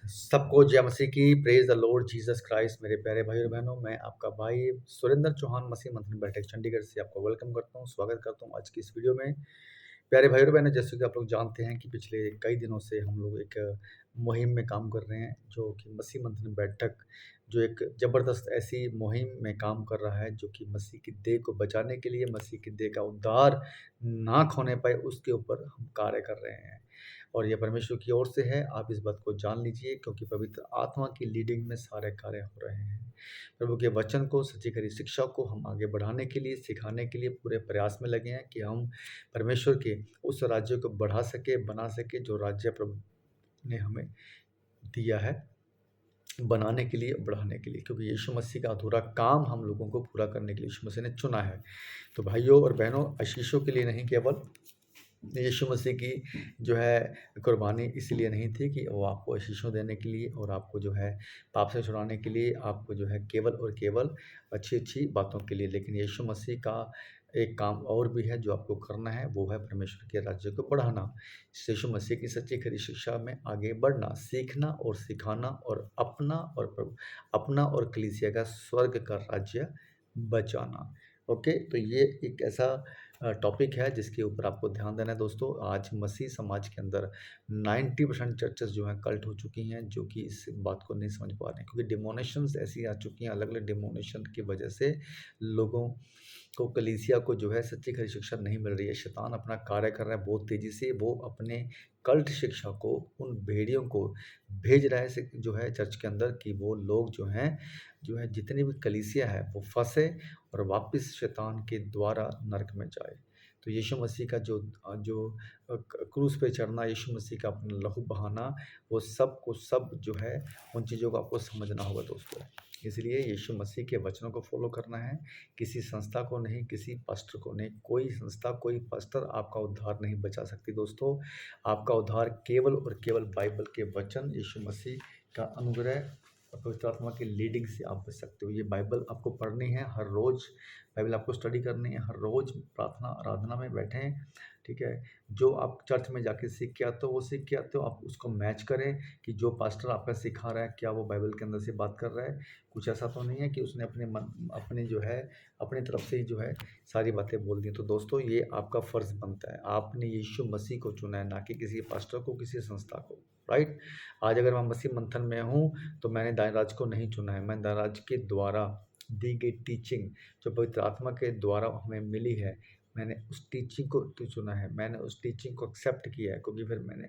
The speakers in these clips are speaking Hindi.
सबको जय मसीह की। Praise the Lord Jesus Christ. मेरे प्यारे भाई और बहनों, मैं आपका भाई सुरेंद्र चौहान मसीह मंथन बैठक चंडीगढ़ से आपको वेलकम करता हूं, स्वागत करता हूं आज की इस वीडियो में। प्यारे भाई और बहनों, जैसे कि आप लोग जानते हैं कि पिछले कई दिनों से हम लोग एक मुहिम में काम कर रहे हैं, जो कि मसीह मंथन बैठक जो एक ज़बरदस्त ऐसी मुहिम में काम कर रहा है, जो कि मसीह की देह को बचाने के लिए, मसीह की देह का उद्धार ना खोने पाए, उसके ऊपर हम कार्य कर रहे हैं। और ये परमेश्वर की ओर से है, आप इस बात को जान लीजिए, क्योंकि पवित्र आत्मा की लीडिंग में सारे कार्य हो रहे हैं। प्रभु के वचन को, सच्ची खरी शिक्षा को हम आगे बढ़ाने के लिए, सिखाने के लिए पूरे प्रयास में लगे हैं कि हम परमेश्वर के उस राज्य को बढ़ा सके, बना सके, जो राज्य प्रभु ने हमें दिया है बनाने के लिए, बढ़ाने के लिए, क्योंकि यीशु मसीह का अधूरा काम हम लोगों को पूरा करने के लिए यीशु मसीह ने चुना है। तो भाइयों और बहनों, आशीषों के लिए नहीं, केवल यीशु मसीह की जो है कुर्बानी इसलिए नहीं थी कि वो आपको आशीषों देने के लिए और आपको जो है पाप से छुड़ाने के लिए, आपको जो है केवल और केवल अच्छी-अच्छी बातों के लिए, लेकिन यीशु मसीह का एक काम और भी है जो आपको करना है, वो है परमेश्वर के राज्य को बढ़ाना। यीशु मसीह की सच्ची खरी शिक्षा में आगे बढ़ना, सीखना और सिखाना, और अपना और कलीसिया का स्वर्ग का राज्य बचाना। ओके, तो ये एक ऐसा टॉपिक है जिसके ऊपर आपको ध्यान देना है दोस्तों। आज मसीह समाज के अंदर 90% चर्चेस जो हैं कल्ट हो चुकी हैं, जो कि इस बात को नहीं समझ पा रहे हैं, क्योंकि डिमोनेशंस ऐसी आ चुकी हैं, अलग-अलग डिमोनेशन की वजह से लोगों को, कलीसिया को जो है सच्ची खरी शिक्षा नहीं मिल रही है। शैतान अपना कार्य कर रहा है बहुत तेज़ी से, वो अपने कल्ट शिक्षा को, उन भेड़ियों को भेज रहा है जो है चर्च के अंदर, कि वो लोग जो है जितनी भी कलीसिया है वो फँसे और वापस शैतान के द्वारा नरक में जाए। तो यीशु मसीह का जो क्रूस पे चढ़ना, यीशु मसीह का अपना लहू बहाना, वो सब को सब जो है उन चीज़ों को आपको समझना होगा दोस्तों। इसलिए यीशु मसीह के वचनों को फॉलो करना है, किसी संस्था को नहीं, किसी पास्टर को नहीं। कोई संस्था, कोई पास्टर आपका उद्धार नहीं बचा सकती दोस्तों। आपका उद्धार केवल और केवल बाइबल के वचन, यीशु मसीह का अनुग्रह और पवित्र आत्मा की लीडिंग से आप बच सकते हो। ये बाइबल आपको पढ़नी है हर रोज़, बाइबल आपको स्टडी करनी है हर रोज़, प्रार्थना आराधना में बैठें, ठीक है। जो आप चर्च में जाके सीख के आते हो वो सीख के आते हो, आप उसको मैच करें कि जो पास्टर आपका सिखा रहा है क्या वो बाइबल के अंदर से बात कर रहा है। कुछ ऐसा तो नहीं है कि उसने अपने जो है अपनी तरफ से ही जो है सारी बातें बोल दी। तो दोस्तों, ये आपका फ़र्ज़ बनता है, आपने यीशु मसीह को चुना है, ना कि किसी पास्टर को, किसी संस्था को, राइट। आज अगर मैं मसीह मंथन में हूँ तो मैंने दानिराज को नहीं चुना है, मैं दानिराज के द्वारा दी गई टीचिंग जो पवित्र आत्मा के द्वारा हमें मिली है, मैंने उस टीचिंग को तो चुना है, मैंने उस टीचिंग को एक्सेप्ट किया है, क्योंकि फिर मैंने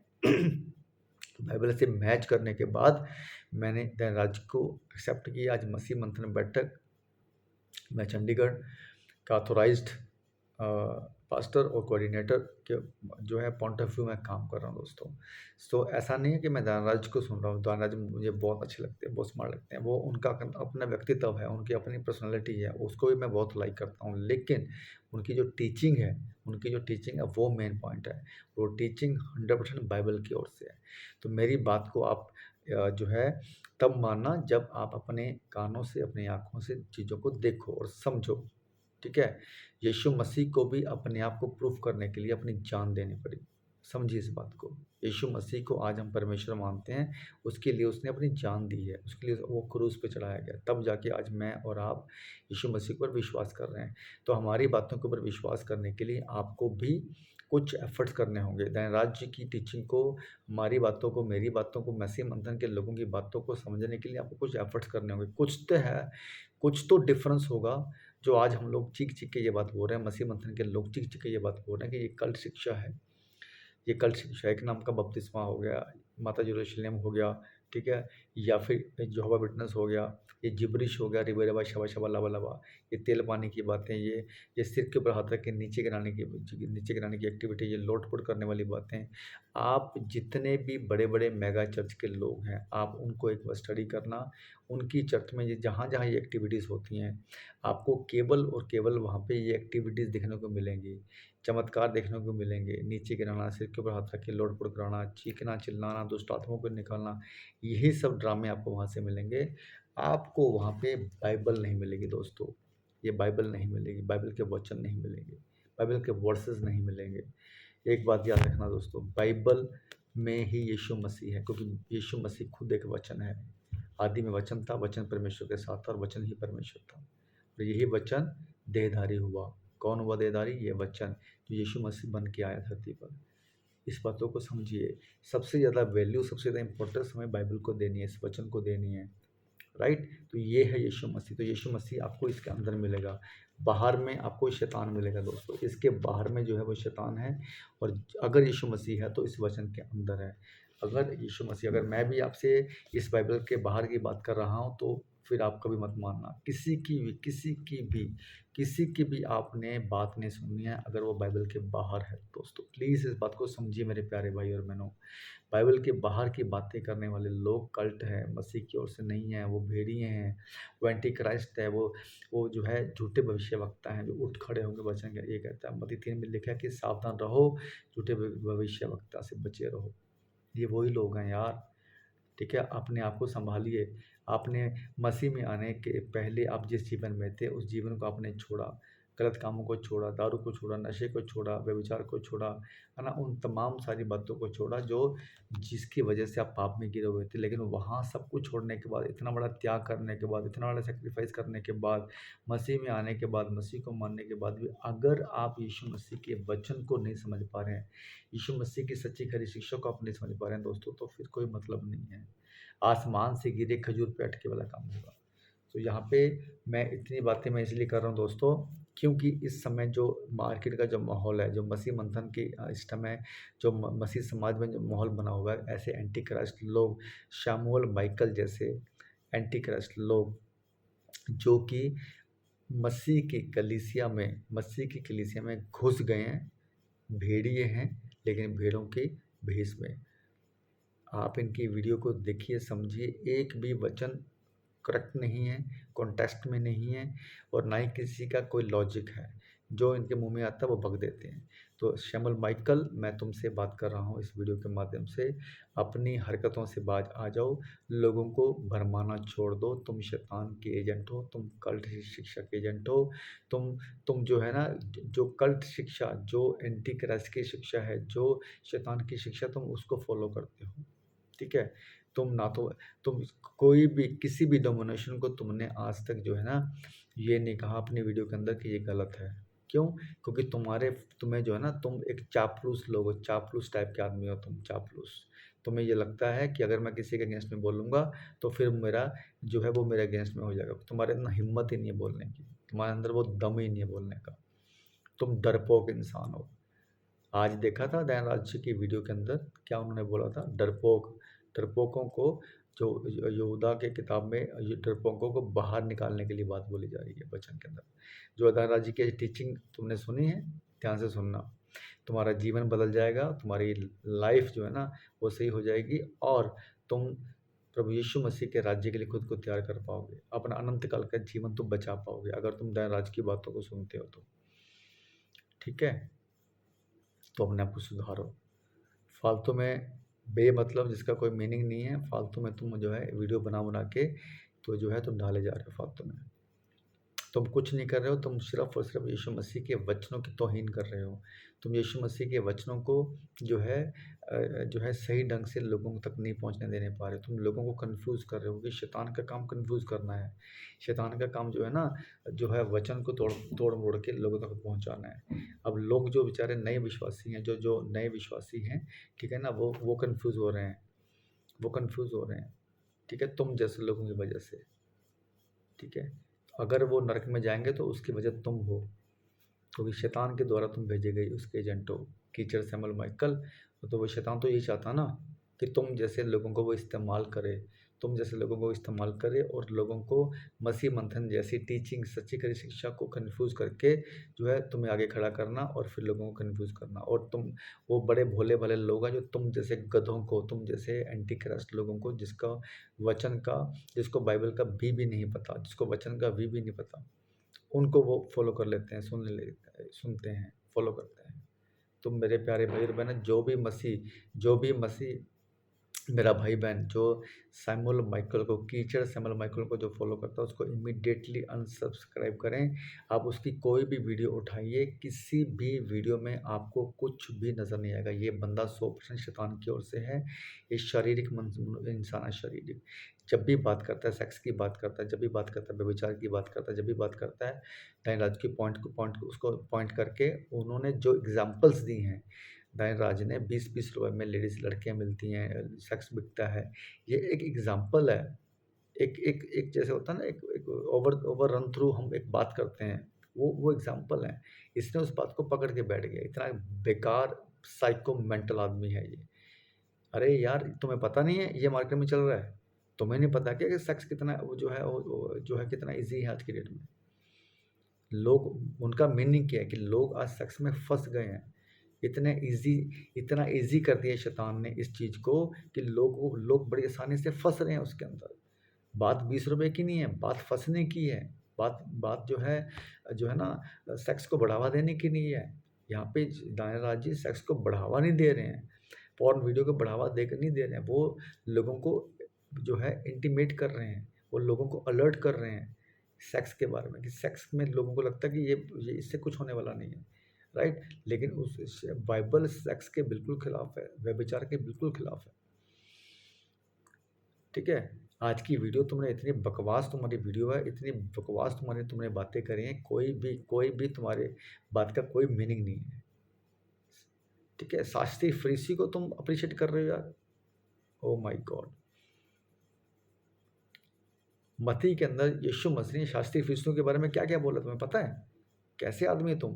बाइबल से मैच करने के बाद मैंने दानिराज को एक्सेप्ट किया। आज मसीह मंथन बैठक मैं चंडीगढ़ का ऑथोराइज्ड पास्टर और कोऑर्डिनेटर के जो है पॉइंट ऑफ व्यू में काम कर रहा हूँ दोस्तों। सो ऐसा नहीं है कि मैं दानिराज को सुन रहा हूँ, दानिराज मुझे बहुत अच्छे लगते हैं, बहुत स्मार्ट लगते हैं, वो उनका अपना व्यक्तित्व है, उनकी अपनी पर्सनैलिटी है, उसको भी मैं बहुत लाइक करता हूँ, लेकिन उनकी जो टीचिंग है वो मेन पॉइंट है। वो टीचिंग 100% बाइबल की ओर से है। तो मेरी बात को आप जो है तब मानना जब आप अपने कानों से, अपनी आँखों से चीज़ों को देखो और समझो, ठीक है? यीशु मसीह को भी अपने आप को प्रूफ करने के लिए अपनी जान देनी पड़ी। समझिए इस बात को। यीशु मसीह को आज हम परमेश्वर मानते हैं, उसके लिए उसने अपनी जान दी है, उसके लिए वो क्रूस पे चढ़ाया गया। तब जाके आज मैं और आप यीशु मसीह पर विश्वास कर रहे हैं। तो हमारी बातों के ऊपर विश्वास करने के लिए आपको भी कुछ एफर्ट्स करने होंगे। दानिराज जी की टीचिंग को, हमारी बातों को, मेरी बातों को, मसीह मंथन के लोगों की बातों को समझने के लिए आपको कुछ एफर्ट्स करने होंगे। कुछ तो है, कुछ तो डिफरेंस होगा, जो आज हम लोग चीख-चीख के ये बात बोल रहे हैं, मसीह मंथन के लोग चीख-चीख के ये बात बोल रहे हैं कि ये कल्ट शिक्षा है। ये कल्ट शिक्षा, एक नाम का बपतिस्मा हो गया, माता जेरूशलेम हो गया, ठीक है? या फिर यहोवा विटनेस हो गया, ये जिब्रिश हो गया, रिबेरबा शबा शबा लबा लबा, ये तेल पानी की बातें, ये सिर के ऊपर हाथ रख के नीचे गिराने की एक्टिविटी, ये लोट-पोट करने वाली बातें। आप जितने भी बड़े-बड़े मेगा चर्च के लोग हैं, आप उनको एक बार स्टडी करना, उनकी चर्च में ये जहाँ-जहाँ ये एक्टिविटीज़ होती हैं, आपको केवल और केवल वहाँ पे ये एक्टिविटीज़ देखने को मिलेंगी। चमत्कार देखने को मिलेंगे, नीचे गिराना, सिर के ऊपर हाथ रख के लोट-पोट कराना, चीखना, चिल्लाना, दुष्ट आत्माओं को निकालना, यही सब ड्रामे आपको वहाँ से मिलेंगे। आपको वहाँ पे बाइबल नहीं मिलेगी दोस्तों, ये बाइबल नहीं मिलेगी, बाइबल के वचन नहीं मिलेंगे, बाइबल के वर्सेस नहीं मिलेंगे। एक बात याद रखना दोस्तों, बाइबल में ही यीशु मसीह है, क्योंकि यीशु मसीह खुद एक वचन है। आदि में वचन था, वचन परमेश्वर के साथ था और वचन ही परमेश्वर था। और यही वचन देहधारी हुआ। कौन हुआ देहधारी? ये वचन जो यीशु मसीह बन के आया धरती पर। इस बातों को समझिए। सबसे ज़्यादा वैल्यू, सबसे ज़्यादा इम्पोर्टेंस हमें बाइबल को देनी है, इस वचन को देनी है, राइट? तो ये है यीशु मसीह। तो यीशु मसीह आपको इसके अंदर मिलेगा, बाहर में आपको शैतान मिलेगा दोस्तों। इसके बाहर में जो है वो शैतान है, और अगर यीशु मसीह है तो इस वचन के अंदर है। अगर यीशु मसीह, अगर मैं भी आपसे इस बाइबल के बाहर की बात कर रहा हूँ तो फिर आप कभी मत मानना, किसी की भी आपने बात नहीं सुननी है अगर वो बाइबल के बाहर है। दोस्तों प्लीज़ इस बात को समझिए मेरे प्यारे भाई और बहनों। बाइबल के बाहर की बातें करने वाले लोग कल्ट है, मसीह की ओर से नहीं है, वो भेड़िए हैं, वो एंटी क्राइस्ट है, वो जो है झूठे भविष्यवक्ता हैं जो उठ खड़े होंगे वचन का। ये कहता है मत्ती 3 में लिखा है कि सावधान रहो, झूठे भविष्यवक्ता से बचे रहो। ये वही लोग हैं यार, ठीक है? अपने आप को सँभालिए। आपने मसीह में आने के पहले आप जिस जीवन में थे, उस जीवन को आपने छोड़ा, गलत कामों को छोड़ा, दारू को छोड़ा, नशे को छोड़ा, व्यभिचार को छोड़ा, है ना? उन तमाम सारी बातों को छोड़ा जो जिसकी वजह से आप पाप में गिरे हुए थे। लेकिन वहाँ सब कुछ छोड़ने के बाद, इतना बड़ा त्याग करने के बाद, इतना बड़ा सैक्रिफ़ाइस करने के बाद, मसीह में आने के बाद, मसीह को मानने के बाद भी अगर आप यीशु मसीह के वचन को नहीं समझ पा रहे हैं, यीशु मसीह की सच्ची खरी शिक्षा को आप नहीं समझ पा रहे हैं दोस्तों, तो फिर कोई मतलब नहीं है। आसमान से गिरे खजूर पे अटके वाला काम होगा। तो यहाँ पे मैं इतनी बातें मैं इसलिए कर रहा हूँ दोस्तों, क्योंकि इस समय जो मार्केट का जो माहौल है, जो मसीह मंथन की इस समय जो मसीह समाज में जो माहौल बना हुआ है, ऐसे एंटी क्राइस्ट लोग, शमूएल माइकल जैसे एंटी क्राइस्ट लोग जो कि मसीह की कलीसिया में घुस गए हैं, भेड़िए हैं लेकिन भेड़ों की भेष में। आप इनकी वीडियो को देखिए, समझिए, एक भी वचन करेक्ट नहीं है, कॉन्टेक्स्ट में नहीं है, और ना ही किसी का कोई लॉजिक है। जो इनके मुंह में आता है वो बक देते हैं। तो शमूएल माइकल, मैं तुमसे बात कर रहा हूँ इस वीडियो के माध्यम से, अपनी हरकतों से बाज आ जाओ, लोगों को भरमाना छोड़ दो। तुम शैतान के एजेंट हो, तुम कल्ट शिक्षा के एजेंट हो, तुम जो है ना, जो कल्ट शिक्षा, जो एंटी क्राइस्ट की शिक्षा है, जो शैतान की शिक्षा, तुम उसको फॉलो करते हो, ठीक है? तुम ना तो तुम कोई भी किसी भी डोमिनेशन को तुमने आज तक जो है ना, ये नहीं कहा अपनी वीडियो के अंदर कि ये गलत है। क्यों? क्योंकि तुम्हें जो है ना, तुम एक चापलूस लोग हो, चापलूस टाइप के आदमी हो तुम, चापलूस। तुम्हें ये लगता है कि अगर मैं किसी के अगेंस्ट में बोलूँगा तो फिर मेरा जो है वो मेरे अगेंस्ट में हो जाएगा। तुम्हारे अंदर हिम्मत ही नहीं है बोलने की, तुम्हारे अंदर वो दम ही नहीं है बोलने का। तुम डरपोक इंसान हो। आज देखा था दयानराज जी की वीडियो के अंदर, क्या उन्होंने बोला था? डरपोकों को, जो यहूदा के किताब में ये डरपोकों को बाहर निकालने के लिए बात बोली जा रही है वचन के अंदर। जो दयानराज जी की टीचिंग तुमने सुनी है, ध्यान से सुनना। तुम्हारा जीवन बदल जाएगा, तुम्हारी लाइफ जो है ना वो सही हो जाएगी, और तुम प्रभु यीशु मसीह के राज्य के लिए खुद को तैयार कर पाओगे। अपना अनंत काल का जीवन तुम बचा पाओगे अगर तुम दयानराज की बातों को सुनते हो तो, ठीक है? तो अपने आप को सुधारो। फालतू में बेमतलब, जिसका कोई मीनिंग नहीं है, फालतू में तुम जो है वीडियो बना के तो जो है तुम डाले जा रहे हो फालतू में। तुम कुछ नहीं कर रहे हो, तुम सिर्फ़ और सिर्फ़ यीशु मसीह के वचनों की तौहीन कर रहे हो। तुम यीशु मसीह के वचनों को जो है सही ढंग से लोगों तक नहीं पहुँचने देने पा रहे हो। तुम लोगों को कन्फ्यूज़ कर रहे हो, कि शैतान का काम कन्फ्यूज़ करना है। शैतान का काम जो है ना, जो है वचन को तोड़-मोड़ के लोगों तक पहुँचाना है। अब लोग जो बेचारे नए विश्वासी हैं, जो नए विश्वासी हैं, ठीक है ना? वो कन्फ्यूज़ हो रहे हैं, ठीक है? तुम जैसे लोगों की वजह से, ठीक है? अगर वो नरक में जाएँगे तो उसकी वजह तुम हो, क्योंकि शैतान के द्वारा तुम भेजे गए उसके एजेंट हो। कीचड़ शमूएल माइकल, तो वो शैतान तो यही चाहता ना कि तुम जैसे लोगों को वो इस्तेमाल करे, और लोगों को मसीह मंथन जैसी टीचिंग, सच्ची खरी शिक्षा को कन्फ्यूज़ करके जो है तुम्हें आगे खड़ा करना, और फिर लोगों को कन्फ्यूज़ करना। और तुम वो बड़े भोले-भाले लोग हैं जो तुम जैसे गधों को, तुम जैसे एंटी क्राइस्ट लोगों को, जिसको बाइबल का भी नहीं पता, जिसको वचन का भी नहीं पता, उनको वो फ़ॉलो कर लेते हैं, सुनते हैं, फ़ॉलो करते हैं। तो मेरे प्यारे भाई और बहन, जो भी मसीह मेरा भाई-बहन जो सैमुअल माइकल को कीचड़ सैमुअल माइकल को जो फ़ॉलो करता है उसको इमीडिएटली अनसब्सक्राइब करें। आप उसकी कोई भी वीडियो उठाइए, किसी भी वीडियो में आपको कुछ भी नज़र नहीं आएगा। ये बंदा 100% शैतान की ओर से है। ये शारीरिक इंसान है शारीरिक। जब भी बात करता है सेक्स की बात करता है, जब भी बात करता है व्यभिचार की बात करता है, जब भी बात करता है दाएँ राज की पॉइंट उसको पॉइंट करके उन्होंने जो एग्ज़ाम्पल्स दी हैं दाएँ राज ने 20-20 रुपए में लेडीज़ लड़कियाँ मिलती हैं, सेक्स बिकता है। ये एक एग्ज़ाम्पल है। एक एक एक जैसे होता है ना एक ओवर ओवर रन थ्रू हम एक बात करते हैं, वो एग्ज़ाम्पल है। इसने उस बात को पकड़ के बैठ गया। इतना बेकार साइको मेंटल आदमी है ये। अरे यार! तुम्हें पता नहीं है ये मार्केट में चल रहा है? तुम्हें नहीं पता क्या कि सेक्स कितना वो जो है कितना ईज़ी है आज की डेट में? लोग उनका मीनिंग क्या है कि लोग आज सेक्स में फँस गए हैं। इतना ईज़ी कर दिया शैतान ने इस चीज़ को कि लोग बड़ी आसानी से फँस रहे हैं उसके अंदर। बात ₹20 की नहीं है, बात फँसने की है। बात बात जो है ना सेक्स को बढ़ावा देने की नहीं है। यहाँ पे दायरा जी सेक्स को बढ़ावा नहीं दे रहे हैं। पॉर्न वीडियो को बढ़ावा देकर नहीं दे रहे हैं। वो लोगों को जो है इंटिमेट कर रहे हैं। वो लोगों को अलर्ट कर रहे हैं सेक्स के बारे में कि सेक्स में लोगों को लगता है कि ये इससे कुछ होने वाला नहीं है, राइट? लेकिन बाइबल सेक्स के बिल्कुल खिलाफ है, व्यभिचार के बिल्कुल खिलाफ है। ठीक है? आज की वीडियो तुमने इतनी बकवास तुम्हारी वीडियो है, इतनी बकवास तुमने बातें करी हैं, कोई भी तुम्हारे बात का कोई मीनिंग नहीं है। ठीक है? शास्त्री फरीसी को तुम अप्रिशिएट कर रहे हो यार। Oh my God! मत्ती के अंदर यीशु मसीह ने शास्त्री फरीसियों के बारे में क्या-क्या बोला तुम्हें पता है? कैसे आदमी हो तुम?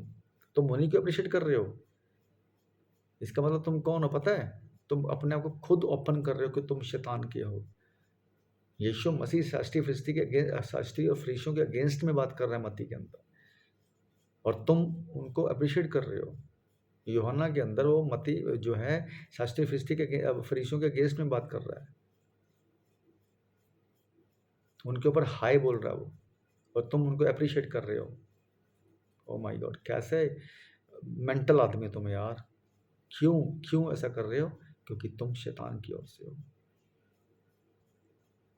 तुम उन्हीं को अप्रिशिएट कर रहे हो। इसका मतलब तुम कौन हो पता है? तुम अपने आप को खुद ओपन कर रहे हो कि तुम शैतान के हो। यीशु मसीह शास्त्री और फरीसियों के अगेंस्ट में बात कर रहा है मत्ती के अंदर और तुम उनको अप्रिशिएट कर रहे हो। यूहन्ना के अंदर वो मत्ती जो है शास्त्री फरीसियों के अगेंस्ट में बात कर रहा है। उनके ऊपर हाय बोल रहा है वो और तुम उनको अप्रिशिएट कर रहे हो। Oh my God! कैसे मेंटल आदमी तुम यार। क्यों ऐसा कर रहे हो? क्योंकि तुम शैतान की ओर से हो।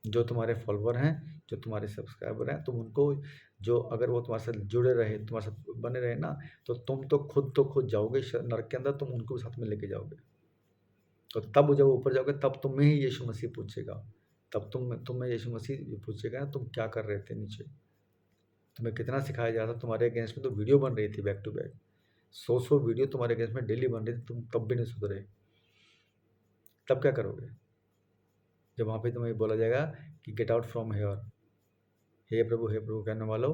जो तुम्हारे फॉलोवर हैं, जो तुम्हारे सब्सक्राइबर हैं, तुम उनको जो अगर वो तुम्हारे साथ जुड़े रहे, तुम्हारे साथ बने रहे ना, तो तुम तो खुद जाओगे नरक के अंदर, तुम उनको भी साथ में लेके जाओगे। तो तब जब ऊपर जाओगे तब तुम्हें ही यीशु मसीह पूछेगा। तब तुम्हें यीशु मसीह पूछेगा ना तुम क्या कर रहे थे नीचे? तुम्हें कितना सिखाया जा रहा था? तुम्हारे अगेंस्ट में तो वीडियो बन रही थी बैक टू बैक। 100 वीडियो तुम्हारे अगेंस्ट में डेली बन रही थी, तुम तब भी नहीं सुधरे। तब क्या करोगे? जब वहाँ पे तुम्हें बोला जाएगा कि गेट आउट फ्रॉम हियर। हे प्रभु कहने वालों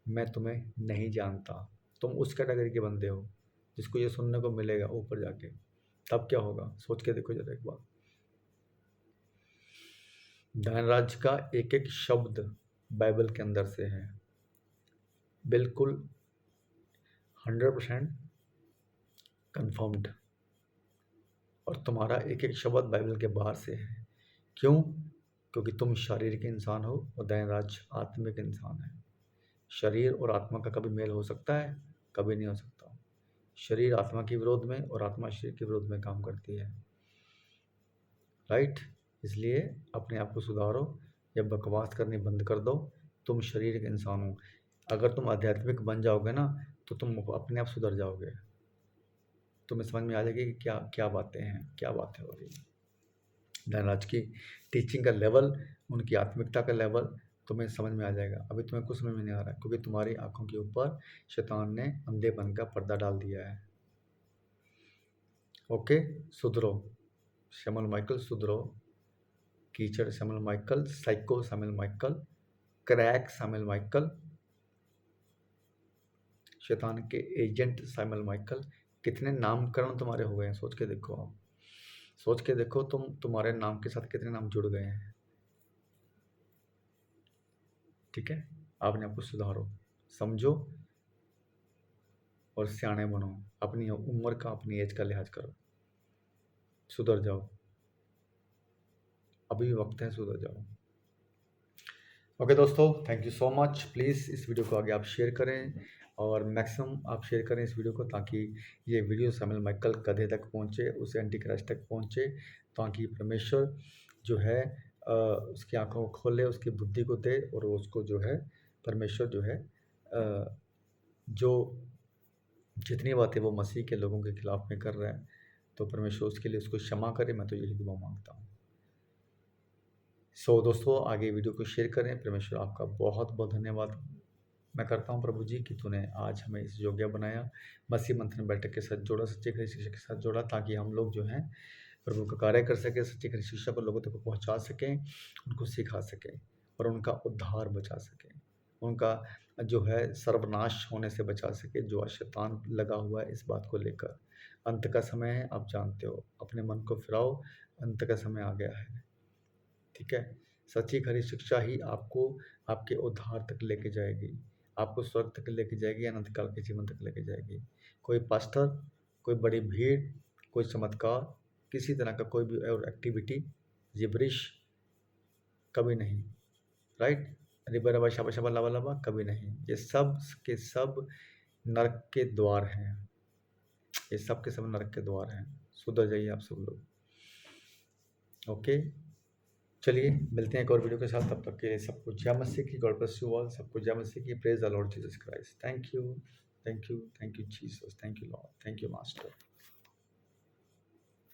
मैं तुम्हें नहीं जानता। तुम उस कैटेगरी के बंदे हो जिसको ये सुनने को मिलेगा ऊपर जाके। तब क्या होगा? सोच के देखो जरा एक बार। धनराज का एक शब्द बाइबल के अंदर से है, बिल्कुल 100% कन्फर्म्ड। और तुम्हारा एक शब्द बाइबल के बाहर से है। क्यों? क्योंकि तुम शारीरिक इंसान हो और धनराज आत्मिक इंसान है। शरीर और आत्मा का कभी मेल हो सकता है? कभी नहीं हो सकता। शरीर आत्मा के विरोध में और आत्मा शरीर के विरोध में काम करती है, राइट? इसलिए अपने आप को सुधारो या बकवास करनी बंद कर दो। तुम शरीर के इंसान हो। अगर तुम आध्यात्मिक बन जाओगे ना तो तुम अपने आप सुधर जाओगे। तुम्हें समझ में आ जाएगी कि क्या बातें हो रही हैं। धनराज की टीचिंग का लेवल, उनकी आत्मिकता का लेवल तुम्हें समझ में आ जाएगा। अभी तुम्हें कुछ समझ में नहीं आ रहा है क्योंकि तुम्हारी आंखों के ऊपर शैतान ने अंधेपन का पर्दा डाल दिया है। ओके, सुधरो। सैमुअल माइकल सुधरो। कीचड़ Samuel Michael, psycho Samuel Michael, crack Samuel Michael, शैतान के एजेंट सैमुअल माइकल। कितने नामकरण तुम्हारे हो गए हैं, सोच के देखो आप। सोच के देखो तुम्हारे नाम के साथ कितने नाम जुड़ गए हैं। ठीक है? अपने आप को सुधारो, समझो और सियाने बनो। अपनी उम्र का, अपनी एज का लिहाज करो। सुधर जाओ, अभी भी वक्त है, सुधर जाओ। ओके दोस्तों, thank you so much. Please इस वीडियो को आगे आप शेयर करें और मैक्सिमम आप शेयर करें इस वीडियो को ताकि ये वीडियो सैमुअल माइकल गधे तक पहुँचे, उस एंटी क्राइस्ट तक पहुँचे, ताकि परमेश्वर जो है उसकी आँखों को खोले, उसकी बुद्धि को दे और उसको जो है परमेश्वर जो है जो जितनी बातें वो मसीह के लोगों के खिलाफ में कर रहा है, तो परमेश्वर उसके लिए उसको क्षमा करे। मैं तो यही दुआ मांगता हूँ। दोस्तों आगे वीडियो को शेयर करें। परमेश्वर आपका बहुत बहुत धन्यवाद मैं करता हूँ प्रभु जी कि तूने आज हमें इस योग्य बनाया, मसीह मंथन बैठक के साथ जोड़ा, सच्चे खरी शिक्षा के साथ जोड़ा, ताकि हम लोग जो हैं प्रभु का कार्य कर सकें, सच्ची खरी शिक्षा को लोगों तक पहुँचा सकें, उनको सिखा सकें और उनका उद्धार बचा सकें, उनका जो है सर्वनाश होने से बचा सके, जो आज शैतान लगा हुआ है इस बात को लेकर। अंत का समय है, आप जानते हो, अपने मन को फिराओ, अंत का समय आ गया है। ठीक है? सच्ची खरी शिक्षा ही आपको आपके उद्धार तक लेके जाएगी, आपको स्वर्ग तक लेके जाएगी, अनंत काल के जीवन तक लेके जाएगी। कोई पास्टर, कोई बड़ी भीड़, कोई चमत्कार, किसी तरह का कोई भी और एक्टिविटी, जिब्रिश कभी नहीं, राइट? रिबा शाबा शाबा लाबा लाबा कभी नहीं। ये सब के सब नरक के द्वार हैं। ये सब के सब नरक के द्वार हैं। सुधर जाइए आप सब लोग। ओके, चलिए मिलते हैं एक और वीडियो के साथ। तब तक के लिए सबको जय मसीह की, गॉड ब्लेस यू ऑल। सबको जय मसीह की। Praise the Lord Jesus Christ. Thank you, thank you, thank you Jesus, thank you Lord, thank you master.